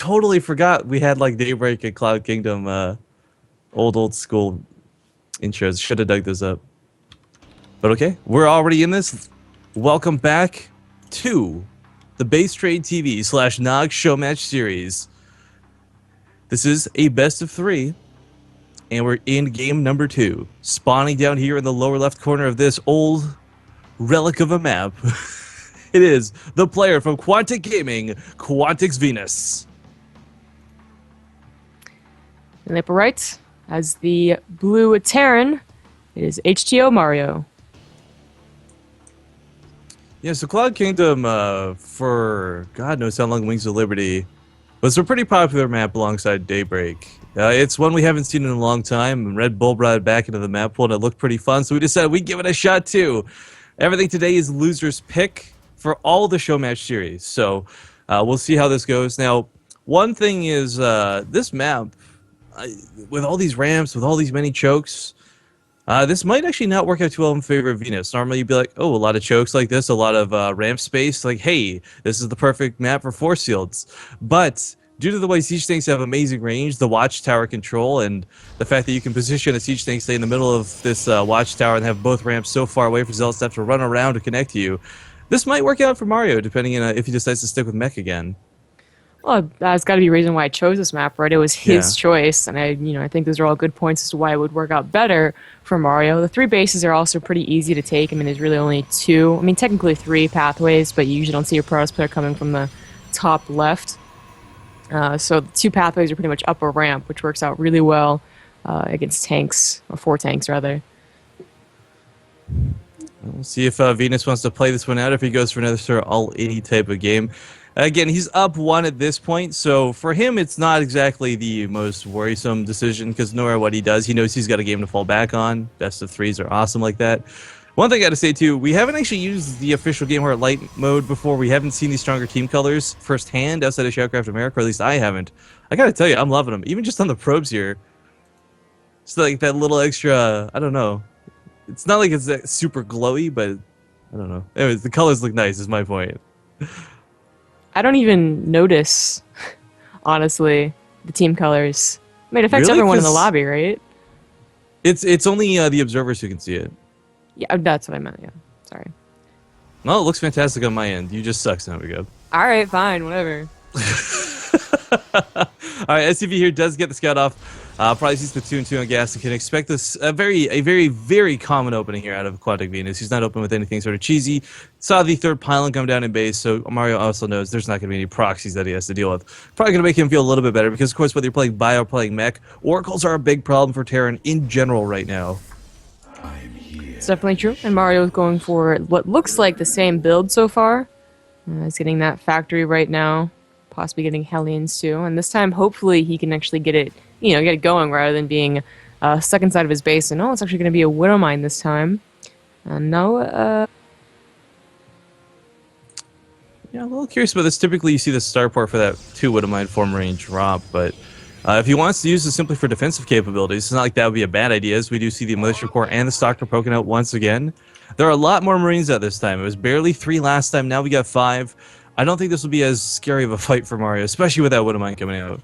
totally forgot we had like Daybreak and Cloud Kingdom old school intros. Should have dug those up. But okay, we're already in this. Welcome back to the Base Trade TV / Nog Show Match Series. This is a best of 3, and we're in game number 2. Spawning down here in the lower left corner of this old relic of a map. It is the player from Quantic Gaming, Quantix Venus. In the upper right, as the blue Terran, it is HTOMario. Yeah, so Cloud Kingdom, for God knows how long, Wings of Liberty, was a pretty popular map alongside Daybreak. It's one we haven't seen in a long time, and Red Bull brought it back into the map pool, and it looked pretty fun, so we decided we'd give it a shot too. Everything today is loser's pick for all the show match series, so we'll see how this goes. Now, one thing is, this map, with all these ramps, with all these many chokes, this might actually not work out too well in favor of Venus. Normally you'd be like, oh, a lot of chokes like this, a lot of ramp space, like, hey, this is the perfect map for force fields. But due to the way siege tanks have amazing range, the watchtower control, and the fact that you can position a siege tank, say, in the middle of this watchtower and have both ramps so far away for Zealots to have to run around to connect to you, this might work out for Mario, depending on if he decides to stick with mech again. Well, that's got to be a reason why I chose this map, right? It was his choice, and I think those are all good points as to why it would work out better for Mario. The 3 bases are also pretty easy to take. I mean, there's really only 2. I mean, technically 3 pathways, but you usually don't see your Protoss player coming from the top left. So the 2 pathways are pretty much up a ramp, which works out really well against tanks, or 4 tanks rather. We'll see if Venus wants to play this one out, if he goes for another sort of all-80 type of game. Again, he's up 1 at this point, so for him it's not exactly the most worrisome decision, because no matter what he does, he knows he's got a game to fall back on. Best of 3s are awesome like that. One thing I gotta say too, we haven't actually used the official Game Heart Light mode before. We haven't seen these stronger team colors firsthand outside of Shoutcraft America, or at least I haven't. I gotta tell you, I'm loving them. Even just on the probes here. It's like that little extra, I don't know. It's not like it's that super glowy, but I don't know. Anyways, the colors look nice is my point. I don't even notice, honestly, the team colors. I mean, it affects Really? everyone in the lobby, right? It's only the observers who can see it. Yeah, that's what I meant, yeah. Sorry. No, it looks fantastic on my end. You just suck, so there we go. Alright, fine, whatever. Alright, SCV here does get the scout off. Probably sees Platoon 2 on gas and can expect this a very common opening here out of Quantic Venus. He's not open with anything sort of cheesy. Saw the 3rd pylon come down in base, so Mario also knows there's not going to be any proxies that he has to deal with. Probably going to make him feel a little bit better, because of course whether you're playing Bio or playing Mech, Oracles are a big problem for Terran in general right now. It's definitely true, and Mario is going for what looks like the same build so far. He's getting that factory right now, possibly getting Hellions too, and this time hopefully he can actually get it going rather than being stuck inside of his base. And no, it's actually going to be a Widow Mine this time. No, Yeah, I'm a little curious about this. Typically you see the starport for that 2 Widow Mine form range drop, but if he wants to use this simply for defensive capabilities, it's not like that would be a bad idea, as we do see the Militia Corps and the Stalker poking out once again. There are a lot more Marines out this time. It was barely 3 last time, now we got 5. I don't think this will be as scary of a fight for Mario, especially with that Widow Mine coming out.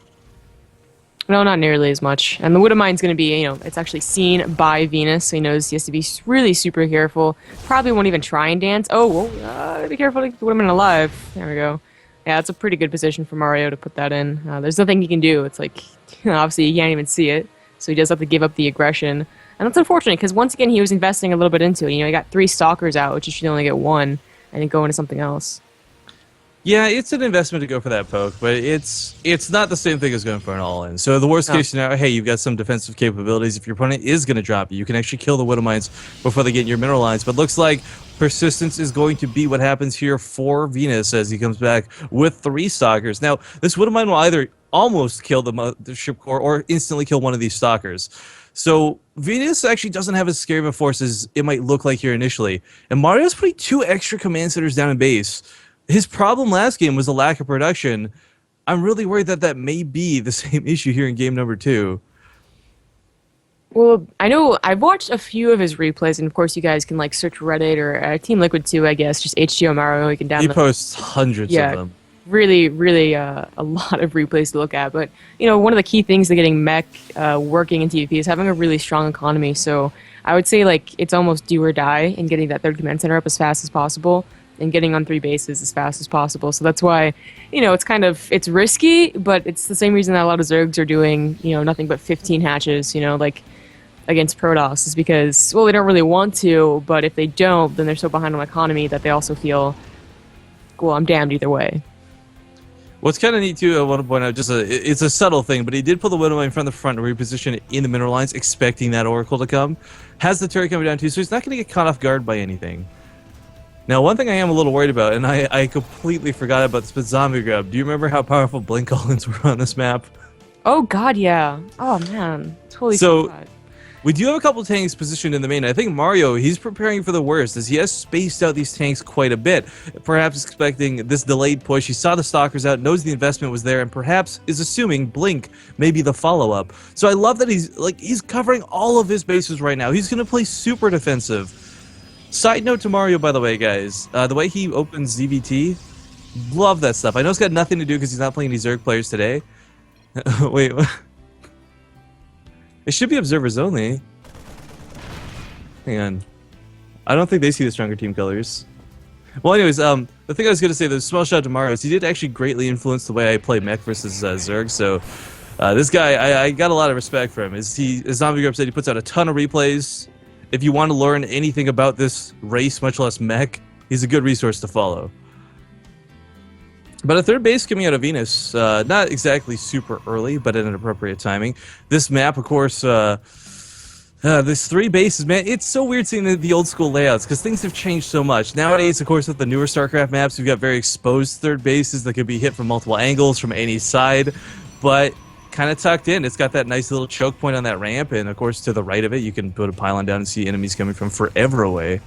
no, not nearly as much. And the Widow Mine's going to be, it's actually seen by Venus, so he knows he has to be really super careful. Probably won't even try and dance. Oh, well, be careful to keep the Widow Mine alive. There we go. Yeah, it's a pretty good position for Mario to put that in. There's nothing he can do. It's like, obviously, he can't even see it. So he does have to give up the aggression. And that's unfortunate, because once again, he was investing a little bit into it. He got 3 Stalkers out, which you should only get 1, and then go into something else. Yeah, it's an investment to go for that poke, but it's not the same thing as going for an all-in. So the worst case scenario, hey, you've got some defensive capabilities. If your opponent is going to drop you, you can actually kill the Widow Mines before they get in your mineral lines. But looks like persistence is going to be what happens here for Venus as he comes back with 3 Stalkers. Now, this Widow Mine will either almost kill the ship core or instantly kill one of these Stalkers. So Venus actually doesn't have as scary of a force as it might look like here initially. And Mario's putting 2 extra command centers down in base. His problem last game was the lack of production. I'm really worried that that may be the same issue here in game number 2. Well, I know I've watched a few of his replays, and of course you guys can search Reddit or Team Liquid too, I guess. Just HTOMario, you can download. He posts hundreds of them. really, really a lot of replays to look at. But one of the key things to getting mech working in TvP is having a really strong economy. So I would say like it's almost do or die in getting that third command center up as fast as possible and getting on 3 bases as fast as possible. So that's why it's risky, but it's the same reason that a lot of Zergs are doing nothing but 15 hatches. Like against Protoss is because well they don't really want to, but if they don't, then they're so behind on economy that they also feel well I'm damned either way. What's kind of neat too, I want to point out, it's a subtle thing, but he did pull the Widow in front of the front and reposition it in the mineral lines, expecting that Oracle to come. Has the turret coming down too, so he's not going to get caught off guard by anything. Now, one thing I am a little worried about, and I completely forgot about this, but Zombie Grub. Do you remember how powerful Blink All-ins were on this map? Oh god, yeah. Oh man, totally So, forgot. we do have a couple tanks positioned in the main. I think Mario, he's preparing for the worst, as he has spaced out these tanks quite a bit. Perhaps expecting this delayed push. He saw the Stalkers out, knows the investment was there, and perhaps is assuming Blink may be the follow-up. So I love that he's covering all of his bases right now. He's going to play super defensive. Side note to Mario, by the way, guys. The way he opens ZVT, love that stuff. I know it's got nothing to do because he's not playing any Zerg players today. Wait, what? It should be observers only. Hang on. I don't think they see the stronger team colors. Well, anyways, the thing I was going to say, the small shout to Mario, is he did actually greatly influence the way I play mech versus Zerg, so this guy, I got a lot of respect for him. As Zombie Grub said, he puts out a ton of replays. If you want to learn anything about this race, much less mech, he's a good resource to follow. But a third base coming out of Venus, not exactly super early, but at an appropriate timing. This map, of course, this 3 bases, man, it's so weird seeing the old school layouts because things have changed so much. Nowadays, of course, with the newer StarCraft maps, we've got very exposed third bases that could be hit from multiple angles from any side, but kind of tucked in. It's got that nice little choke point on that ramp, and of course, to the right of it, you can put a pylon down and see enemies coming from forever away.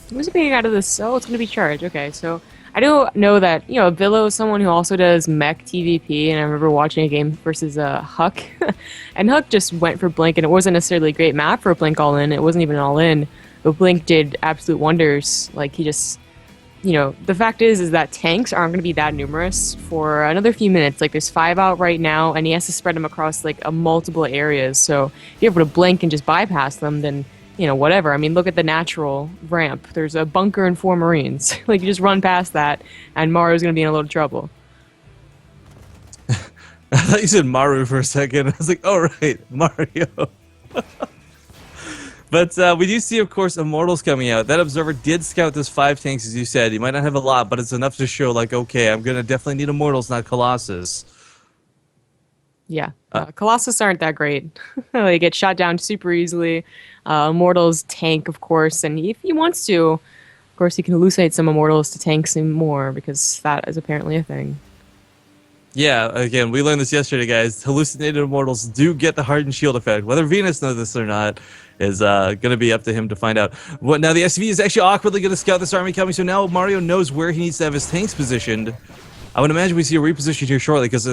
Who's picking out of this? Oh, it's going to be Charge. Okay, so I do know that, Villo is someone who also does mech TVP, and I remember watching a game versus Huck, and Huck just went for Blink, and it wasn't necessarily a great map for a Blink all-in. It wasn't even all-in, but Blink did absolute wonders. Like, he just, the fact is that tanks aren't going to be that numerous for another few minutes. Like, there's 5 out right now, and he has to spread them across, like, multiple areas. So if you're able to blink and just bypass them, then whatever. I mean, look at the natural ramp. There's a bunker and 4 Marines. Like, you just run past that, and Mario's going to be in a little trouble. I thought you said Maru for a second. I was like, oh, right, Mario. But we do see, of course, Immortals coming out. That Observer did scout those 5 tanks, as you said. He might not have a lot, but it's enough to show, like, okay, I'm going to definitely need Immortals, not Colossus. Yeah. Colossus aren't that great. They get shot down super easily. Immortals tank, of course, and if he wants to, of course, he can hallucinate some Immortals to tank some more, because that is apparently a thing. Yeah, again, we learned this yesterday, guys. Hallucinated Immortals do get the hardened shield effect. Whether Venus knows this or not is going to be up to him to find out. Now, the SV is actually awkwardly going to scout this army coming, so now Mario knows where he needs to have his tanks positioned. I would imagine we see a reposition here shortly, because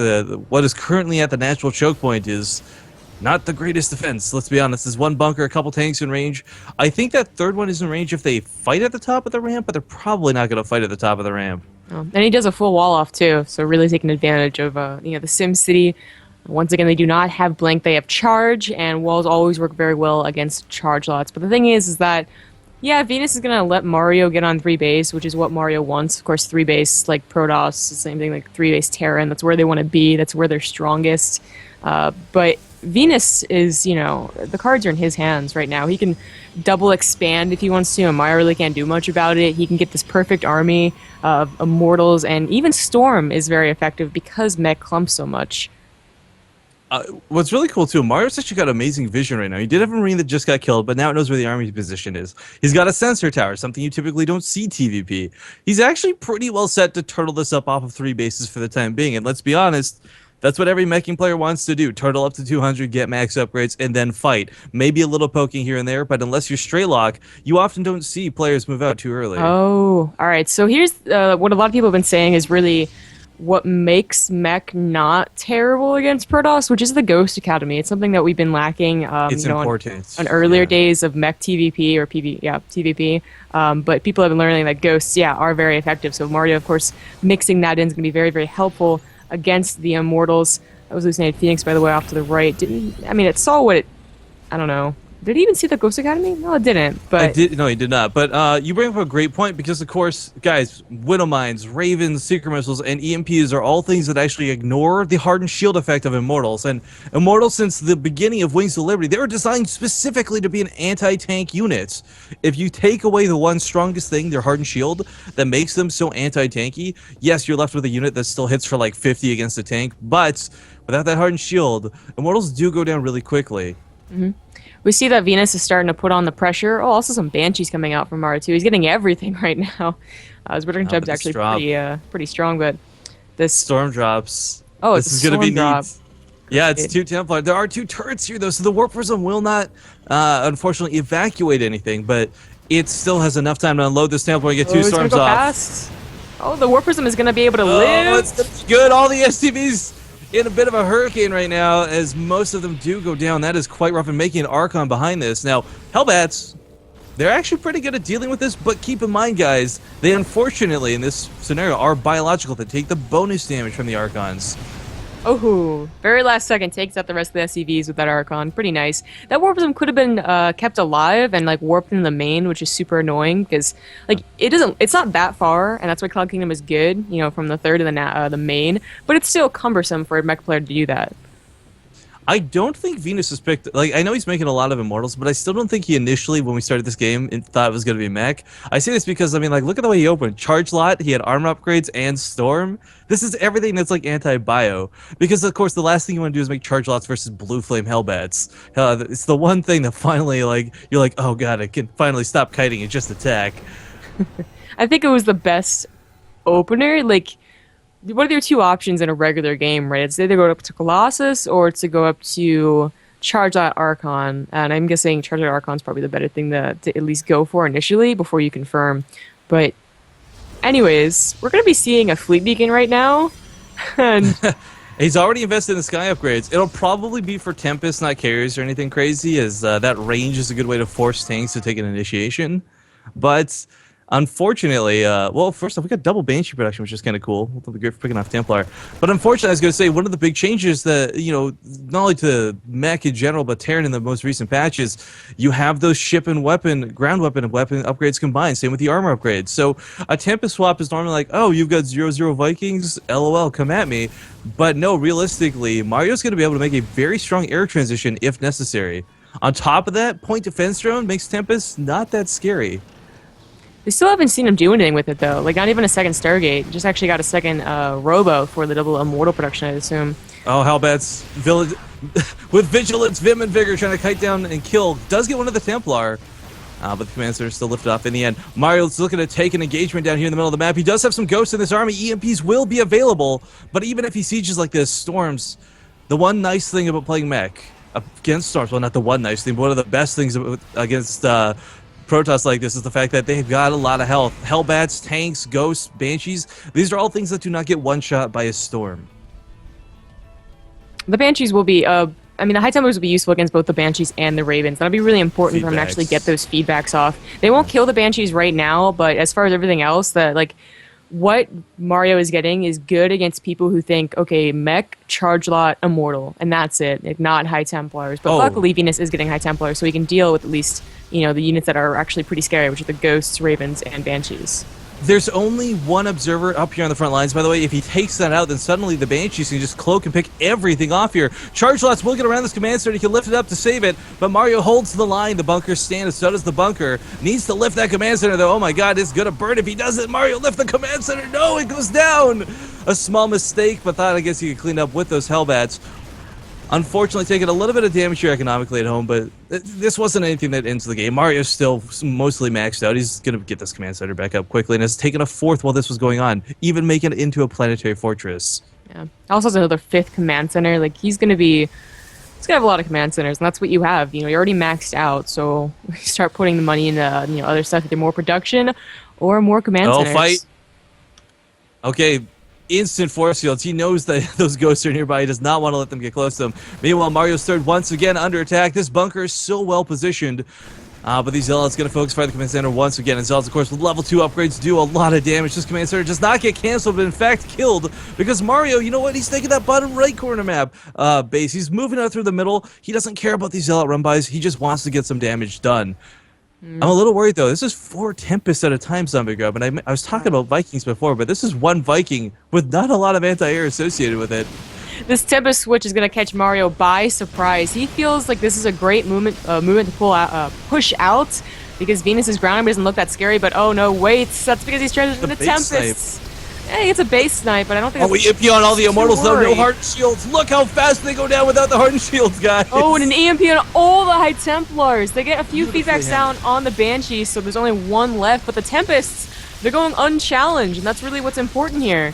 what is currently at the natural choke point is not the greatest defense. Let's be honest. There's 1 bunker, a couple tanks in range. I think that third one is in range if they fight at the top of the ramp, but they're probably not going to fight at the top of the ramp. And he does a full wall off too, so really taking advantage of the Sim City. Once again, they do not have Blink; they have Charge, and walls always work very well against charge lots. But the thing is that yeah, Venus is gonna let Mario get on 3 base, which is what Mario wants. Of course, 3 base like Protoss, the same thing like 3 base Terran. That's where they want to be. That's where they're strongest. But Venus is, the cards are in his hands right now. He can double expand if he wants to, and Mario really can't do much about it. He can get this perfect army of Immortals, and even Storm is very effective because mech clumps so much. What's really cool, too, Mario's actually got amazing vision right now. He did have a Marine that just got killed, but now it knows where the army position is. He's got a sensor tower, something you typically don't see TVP. He's actually pretty well set to turtle this up off of 3 bases for the time being, and let's be honest, that's what every meching player wants to do. Turtle up to 200, get max upgrades, and then fight. Maybe a little poking here and there, but unless you're straight lock, you often don't see players move out too early. Oh, all right. So here's what a lot of people have been saying is really what makes mech not terrible against Protoss, which is the Ghost Academy. It's something that we've been lacking, It's on important. earlier Yeah. days of mech TVP or PV, yeah, TVP. But people have been learning that ghosts, yeah, are very effective. So Mario, of course, mixing that in is going to be very, very helpful against the Immortals. That was hallucinated Phoenix, by the way, off to the right. Didn't I mean it saw what it? I don't know. Did he even see the Ghost Academy? No, it didn't. I But did no, he did not. But you bring up a great point because, of course, guys, Widow Mines, Ravens, Secret Missiles, and EMPs are all things that actually ignore the hardened shield effect of Immortals. And Immortals, since the beginning of Wings of Liberty, they were designed specifically to be an anti-tank unit. If you take away the one strongest thing, their hardened shield, that makes them so anti-tanky, yes, you're left with a unit that still hits for like 50 against a tank. But without that hardened shield, Immortals do go down really quickly. we see that Venus is starting to put on the pressure. Oh, also some Banshees coming out from R2. He's getting everything right now. His Withering But Chubb's this actually drop, pretty strong, but this storm drops. oh, it's This a is gonna be storm drop. neat. Yeah, it's It- 2 Templar. There are 2 turrets here, though, so the Warp Prism will not, unfortunately, evacuate anything, but it still has enough time to unload this Templar and get oh, 2 it's gonna storms go off. fast. Oh, the War Prism is gonna be able to Oh, live. it's gonna be good. All the STVs in a bit of a hurricane right now, as most of them do go down. That is quite rough, and making an Archon behind this. Now, Hellbats, they're actually pretty good at dealing with this, but keep in mind, guys, they unfortunately, in this scenario, are biological. They take the bonus damage from the Archons. Oh, very last second takes out the rest of the SCVs with that Archon. Pretty nice. That Warp Prism could have been kept alive and like warped in the main, which is super annoying because like it's not that far, and that's why Cloud Kingdom is good. You know, from the third to the main, but it's still cumbersome for a mech player to do that. I don't think Venus has picked. Like, I know he's making a lot of Immortals, but I still don't think he initially, when we started this game, thought it was going to be mech. I say this because, I mean, like, look at the way he opened. Charge Lot, he had armor upgrades and Storm. This is everything that's, like, anti-bio. Because, of course, the last thing you want to do is make Charge Lots versus Blue Flame Hellbats. It's the one thing that finally, like, you're like, oh, God, I can finally stop kiting and just attack. I think it was the best opener. Like, what are your two options in a regular game, right? It's either go up to Colossus or it's to go up to Charge Out Archon. And I'm guessing Charge Out Archon is probably the better thing to at least go for initially before you confirm. But anyways, we're going to be seeing a Fleet Beacon right now. And He's already invested in the Sky upgrades. It'll probably be for Tempest, not carriers or anything crazy, as that range is a good way to force tanks to take an initiation. But unfortunately, well, first off, we got double Banshee production, which is kind of cool. We'll be great for picking off Templar. But unfortunately, I was going to say, one of the big changes that, you know, not only to mech in general, but Terran in the most recent patches, you have those ship and weapon, ground weapon and weapon upgrades combined. Same with the armor upgrades. So a Tempest swap is normally like, oh, you've got 0-0 Vikings, LOL, come at me. But no, realistically, Mario's going to be able to make a very strong air transition if necessary. On top of that, point defense drone makes Tempest not that scary. we still haven't seen him do anything with it, though. Like, not even a second Stargate. Just actually got a second Robo for the double Immortal production, I assume. Oh, Hellbats, with Vigilance, Vim, and Vigor trying to kite down and kill. Does get one of the Templar, but the Command Center is still lifted off in the end. Mario's looking to take an engagement down here in the middle of the map. He does have some ghosts in this army. EMPs will be available, but even if he sieges like this, Storms, the one nice thing about playing mech against Storms, well, not the one nice thing, but one of the best things against Protoss like this is the fact that they've got a lot of health. Hellbats, tanks, ghosts, banshees, these are all things that do not get one shot by a storm. The Banshees will be, I mean, the High Templars will be useful against both the Banshees and the Ravens. That'll be really important for him to actually get those feedbacks off. They won't kill the Banshees right now, but as far as everything else, what Mario is getting is good against people who think, okay, mech, charge lot, immortal, and that's it. Like, not High Templars. But luckily, Venus is getting High Templars, so he can deal with at least, you know, the units that are actually pretty scary, which are the Ghosts, Ravens, and Banshees. There's only one observer up here on the front lines. By the way, if he takes that out, then suddenly the Banshees can just cloak and pick everything off here. Charge Lots will get around this command center. He can lift it up to save it, but Mario holds the line. The bunkers stand, so does the bunker. Needs to lift that command center, though. Oh my god, it's going to burn if he doesn't. Mario, lift the command center. No, it goes down. A small mistake, but thought I guess he could clean up with those Hellbats. Unfortunately, taking a little bit of damage here economically at home, but this wasn't anything that ends the game. Mario's still mostly maxed out. He's going to get this command center back up quickly, and has taken a fourth while this was going on, even making it into a planetary fortress. Yeah. Also has another fifth command center. Like, he's going to have a lot of command centers, and that's what you have. You know, you're already maxed out, so start putting the money into, other stuff, either more production or more command centers. Fight. Okay. instant force fields. He knows that those ghosts are nearby. He does not want to let them get close to him. Meanwhile, Mario's third once again under attack. This bunker is so well positioned. But these Zealots going to focus fire the command center once again. And Zealots, of course, with level 2 upgrades do a lot of damage. This command center does not get canceled, but in fact killed. Because Mario, you know what? He's taking that bottom right corner map base. He's moving out through the middle. He doesn't care about these Zealot run-bys. He just wants to get some damage done. I'm a little worried, though. This is 4 Tempests at a time, Zombie Grub. And I was talking about Vikings before, but this is one Viking with not a lot of anti-air associated with it. This Tempest switch is going to catch Mario by surprise. He feels like this is a great movement to pull out, push out, because Venus's ground doesn't look that scary. But oh no, wait, that's because he's trying to the Tempest. Hey, it's a base snipe, but I don't think. Oh, we EMP on all the Immortals though. No hardened shields. Look how fast they go down without the hardened shields, guys. Oh, and an EMP on all the High Templars. They get a few feedbacks down on the Banshees, so there's only one left. But the Tempests, they're going unchallenged, and that's really what's important here.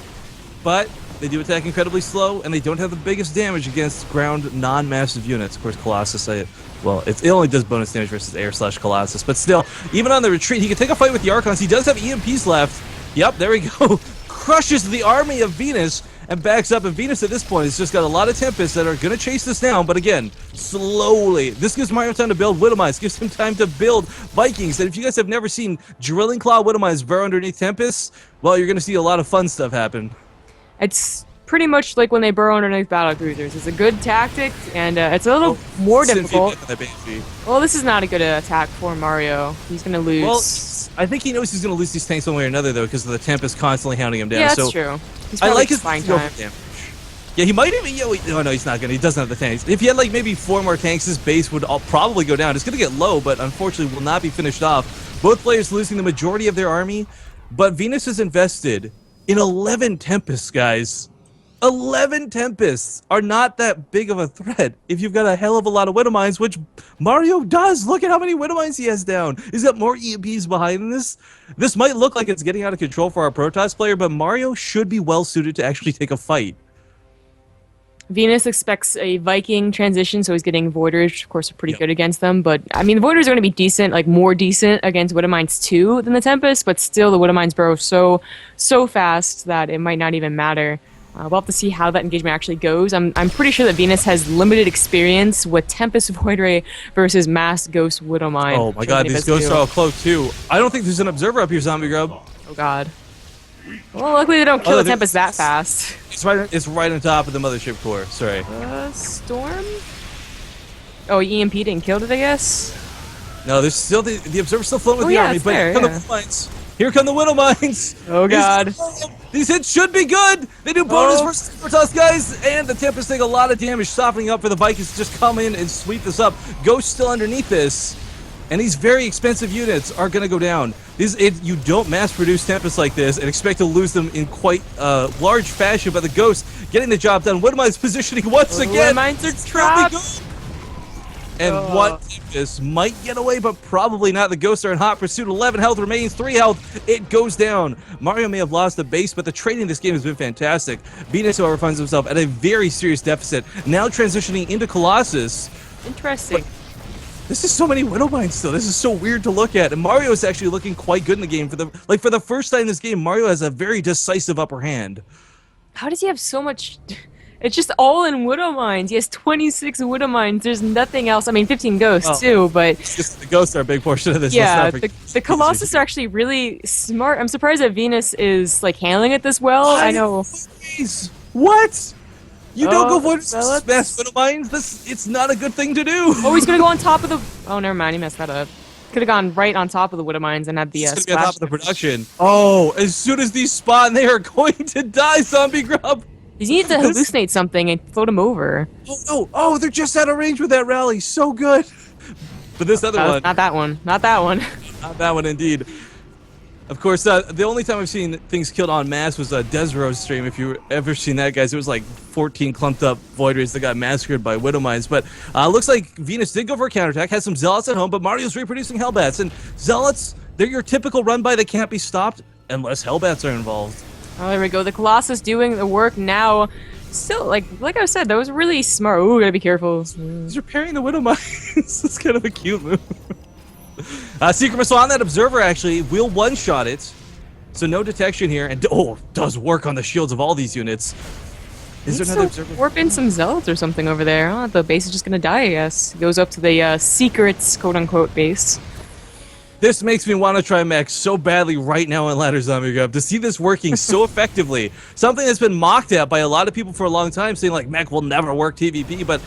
But they do attack incredibly slow, and they don't have the biggest damage against ground non-massive units. Of course, Colossus, it only does bonus damage versus air/Colossus, but still, even on the retreat, he can take a fight with the Archons. He does have EMPs left. Yep, there we go. Crushes the army of Venus and backs up, and Venus at this point has just got a lot of Tempests that are going to chase this down, but again, slowly. This gives Mario time to build Widowmines, gives him time to build Vikings, and if you guys have never seen Drilling Claw Widowmines burrow underneath Tempests, well, you're going to see a lot of fun stuff happen. It's pretty much like when they burrow underneath battle cruisers. It's a good tactic, and it's a little more difficult. Well, this is not a good attack for Mario. He's going to lose. Well, I think he knows he's going to lose these tanks one way or another, though, because of the Tempest constantly hounding him down. Yeah, that's true. I like his flying time. Yeah, he might even. No, he's not going to. He doesn't have the tanks. If he had like maybe 4 more tanks, his base would probably go down. It's going to get low, but unfortunately will not be finished off. Both players losing the majority of their army, but Venus is invested in 11 Tempests, guys. 11 Tempests are not that big of a threat if you've got a hell of a lot of Widowmines, which Mario does. Look at how many Widowmines he has down. He's got more EMPs behind this. This might look like it's getting out of control for our Protoss player, but Mario should be well suited to actually take a fight. Venus expects a Viking transition, so he's getting Voiders, which of course are pretty good against them. But I mean, the Voiders are going to be decent, like more decent against Widowmines 2 than the Tempest, but still the Widowmines burrow so fast that it might not even matter. We'll have to see how that engagement actually goes. I'm pretty sure that Venus has limited experience with Tempest Void Ray versus Mass Ghost Widowmine. Oh my god, these ghosts are all close too. I don't think there's an observer up here, Zombie Grub. Oh god. Well, luckily they don't kill the Tempest that fast. It's right on top of the mothership core. Sorry. Storm? Oh, EMP didn't kill it, I guess? No, there's still the observer's still floating with the army, but here come the Widowmines. Oh god. These hits should be good. They do bonus versus Protoss, guys, and the Tempest take a lot of damage, softening up for the Vikings to just come in and sweep this up. Ghost still underneath this, and these very expensive units are going to go down. You don't mass-produce Tempests like this and expect to lose them in quite large fashion, but the Ghost getting the job done. Widowmine's positioning once again. Widowmines are trapped. And what Tempest might get away, but probably not. The Ghosts are in hot pursuit. 11 health remains, 3 health. It goes down. Mario may have lost the base, but the trading in this game has been fantastic. Venus, however, finds himself at a very serious deficit. Now transitioning into Colossus. Interesting. This is so many Widowmines still. This is so weird to look at. And Mario is actually looking quite good in the game. For the first time in this game, Mario has a very decisive upper hand. How does he have so much? It's just all in Widowmines. He has 26 Widowmines. There's nothing else. I mean, 15 Ghosts too, but the Ghosts are a big portion of this. Yeah, the Colossus are actually really smart. I'm surprised that Venus is like handling it this well. I know. What? You don't go for mass Widowmines? It's not a good thing to do. Oh, he's gonna go on top of the. Oh, never mind. He messed that up. Could have gone right on top of the Widowmines and had the splash. Be on top of the production. Oh, as soon as these spawn, they are going to die, Zombie Grub. You need to hallucinate something and float him over. Oh, they're just out of range with that rally. So good. But this other one. Not that one. Not that one. Not that one, indeed. Of course, the only time I've seen things killed en masse was Desro's stream. If you've ever seen that, guys, it was like 14 clumped up Void Rays that got massacred by Widowmines. But looks like Venus did go for a counterattack, has some Zealots at home, but Mario's reproducing Hellbats. And Zealots, they're your typical run-by that can't be stopped unless Hellbats are involved. Oh, there we go. The Colossus doing the work now. Still, like I said, that was really smart. Ooh, gotta be careful. He's repairing the Widowmines. It's kind of a cute move. Secret Missile on that Observer, actually. Will one-shot it. So no detection here, and does work on the shields of all these units. Is there another observer? Warp in some zealots or something over there. Oh, the base is just gonna die, I guess. Goes up to the secrets, quote-unquote, base. This makes me want to try mech so badly right now in Ladder Zombie Gov to see this working so effectively. Something that's been mocked at by a lot of people for a long time, saying like mech will never work TVP, but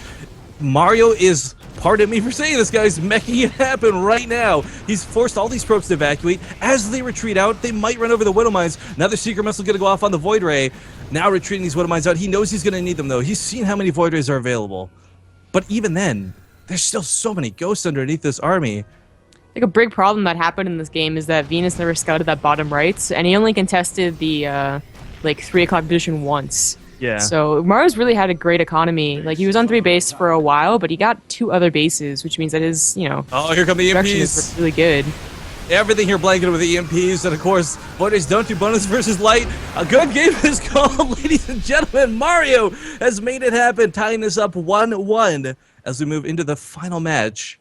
Mario is, pardon me for saying this, guys, making it happen right now. He's forced all these probes to evacuate. As they retreat out, they might run over the Widow Mines. Another Secret Missile going to go off on the Void Ray. Now retreating these Widow Mines out. He knows he's going to need them, though. He's seen how many Void Rays are available. But even then, there's still so many ghosts underneath this army. Like a big problem that happened in this game is that Venus never scouted that bottom right, and he only contested the like 3 o'clock position once. Yeah. So Mario's really had a great economy. Like he was on 3 base for a while, but he got 2 other bases, which means that his, Oh, here come the production EMPs. is really good. Everything here blanketed with the EMPs, and of course, Void Rays don't do bonus versus light. A good game is called, ladies and gentlemen. Mario has made it happen, tying this up 1-1 as we move into the final match.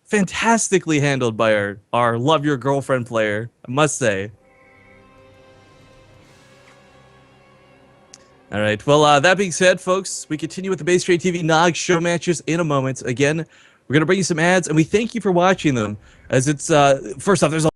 Fantastically handled by our Love Your Girlfriend player, I must say. All right, well, that being said, folks, we continue with the Base Trade TV Nog show matches in a moment. Again, we're going to bring you some ads, and we thank you for watching them, as it's, first off, there's a